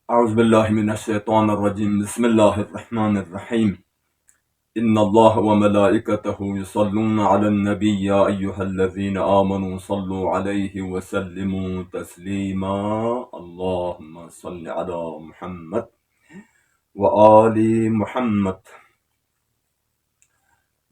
أعوذ بالله من الشيطان الرجيم. بسم الله الرحمن الرحيم. إن الله وملائكته يصلون على النبي يا أيها الذين آمنوا صلوا عليه وسلموا تسليما. اللهم صل على محمد وآل محمد.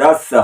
10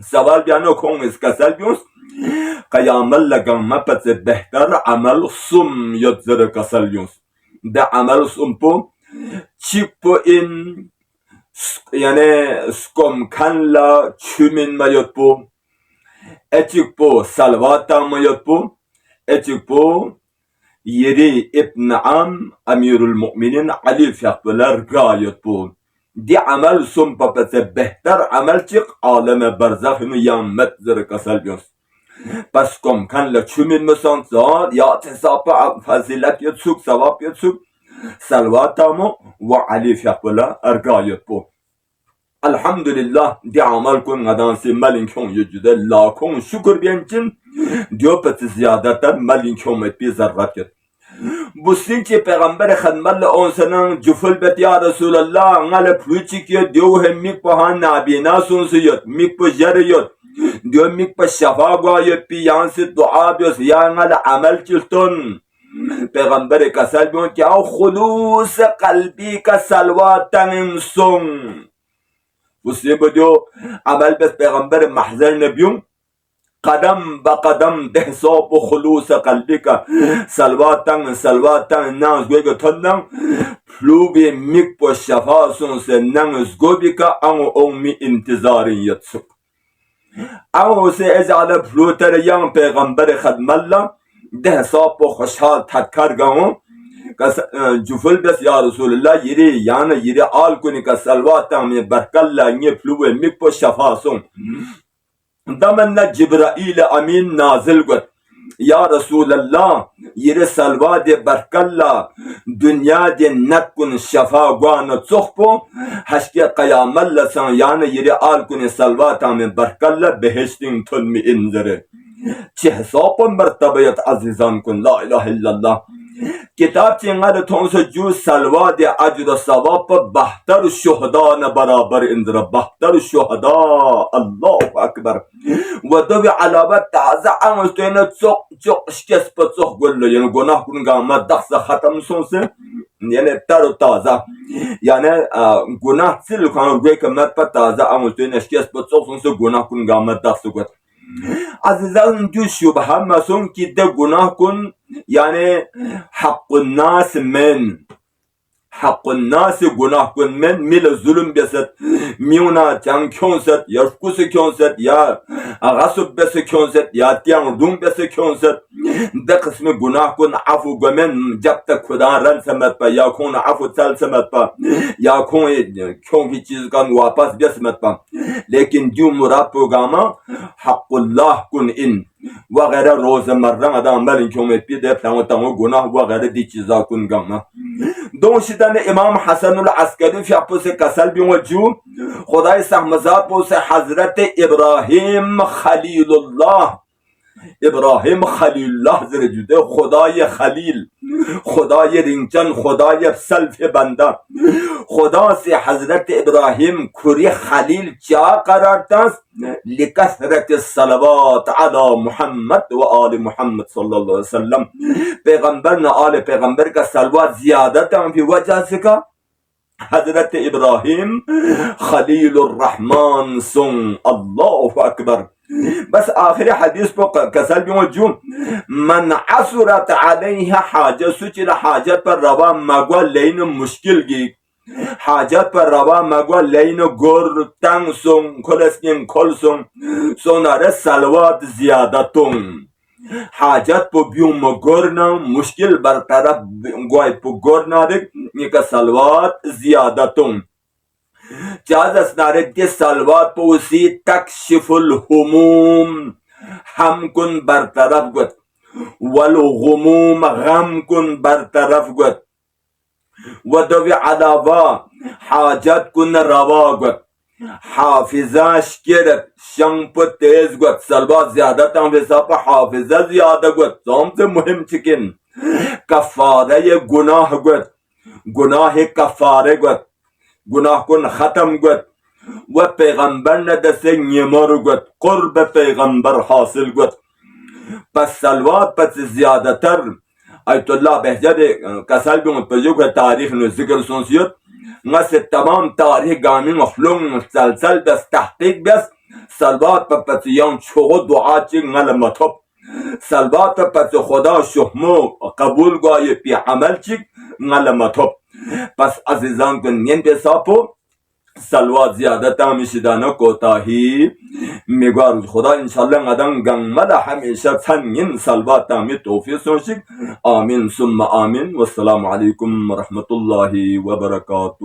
سوال بیانو کون اس کسل بیونس قیامل لگم مپت بهتر عمل سم یاد زر کسل بیونس ده عمل سم پو چیک پو این یعنی سکم کن لا چومین ما یاد پو اچیک پو سلواتا ما یاد پو اچیک پو یری ابن عم امیر المؤمنین علی فیقبلر گا یاد پو دي عمل سم بس بهتر عمل چق عالم برزخ یامت زر کسل بیونس پس کم کن لچومین مسان زاد یا تصاب فضیلت یتسوک ثواب یتسوک سلواتامو و علی فیقبلا ارگایت بو الحمدلله دي عمل کن غدان سی ملین کن یجده لاکن شکر بینچن دیو پس زیادتا ملین کن مت بی ذرات یت بوسین که پیغمبر خدمت اون سنن جفل بت یا رسول الله ngale پلوچی که دیو هم میک پهان نابینا سونسیت میک په جریت دیو میک په شفا گوایت پی یانس دعا بیس یا ngale عمل چلتون پیغمبر کسل بیون که او خلوص قلبی کا سلوات تنسون بوسین بدیو عمل بس پیغمبر محضر نبیون قدم با قدم ده حساب و خلوص قلبی کا سلواتن نانز گوی که تندن پلوبی میک پو شفا سنسه نانز گوی که امی انتظارین یتسک او سے ازعال پلوتر یان پیغمبر خدمالله ده حساب و خوشحال تکر گاون جفل بس یا رسول الله یری آل کنی که سلواتن می برکالله نی پلوبی میک پو شفا سن دمن جبرائیل امین نازل گد یا رسول الله یر سلوات برکلا دنیا دی نکن شفا گوان صحبو هشکی قیام لسان یعنی یر آل کن سلوات من برکلا بهشتین تلمی انذره چه حساب مرتبیت عزیزان کن لا اله الا الله کتاب چنگر تونس جو سلوات اجر و ثواب بهتر شهدان برابر اندر بهتر شهدا الله اکبر و دو علاوه تازه امستین چق شکست پچخ گل یعنی گناه کنگا مدخص ختم سونسه یعنی تر و تازه یعنی گناه سیل کنگا گوی که مد پا تازه امستین شکست پچخ سونسه گناه کنگا مدخص گل عزیزان جو شبه مسون کی ده گناه کن یعنی حق الناس گناه کن من میل ظلم بسد میونا تیان کنست یا فکوس کنست یا غصب بس کنست یا تیان روم بس کنست ده قسم گناه کن عفو گمن جب تک خدا رن سمت پا یا کون عفو چل سمت پا یا کون کی چیز کن واپس بسمت پا لیکن جو مراد پوگاما حق الله کن این وغیرہ روزمرہ ادام ملین کیومت پی دے پلانتاں گناہ وغیرہ دی چیزا کن گما دوشتن امام حسن العسکری فی اپو سے کسل بیون جو خدای سحمزاد پو سے حضرت ابراہیم خلیل اللہ زر جوده خدای خلیل خدای رینچن خدای سلف بنده خدا سے حضرت ابراہیم کری خلیل چا قرار تاست لکثرت الصلوات علی محمد و آل محمد صلی اللہ علیہ وسلم پیغمبر نے آل پیغمبر کا صلوات زیادت ہیں فی وجہ سے کا حضرت ابراہیم خلیل الرحمن سن اللہ اکبر بس آخری حدیث پو کسل بیون جو من عصرت علیہ حاجت سوچی حاجت پر روا مگوا لین مشکل گی حاجت پر روا مگوا لین گر تنگ سن کلسکین کل سن سونار سلوات زیادتون حاجت پو بیون مگرنا مشکل برطرف گوی پو گرنا دک نیکا سلوات زیادتون چاز اسنارک دی سلوات پوسی تکشف الهموم هم کن برطرف گد والغموم غم کن برطرف گد و دوی علاوه حاجت کن روا گد حافظاش کرد شنگ تیز گد سلوات زیادت هم حساب حافظه زیاده گد سامت مهم چکن کفاره گناه گد گناه کفاره گد گناه کن ختم گد و پیغمبر ندسه نیمار گد قرب پیغمبر حاصل گد پس سلوات پس زیاده تر ایت الله بهجد کسل بیون پجو که تاریخ نو ذکر سنسیت نس تمام تاریخ گامی مخلوم مسلسل بس تحقیق بس salvat pa patiyan çoğu dua çi ngal matop salvat pa pati khoda şuhmu kabul goye pi amal çi ngal matop pas azizan kun yen pe sapo salvat ziyadata mishidana kotahi میگوار خدا انشالله قدم گنگمده همیشه تنگین سلوات می توفیق سنشک آمین ثم آمین و السلام علیکم و رحمت الله و برکاته.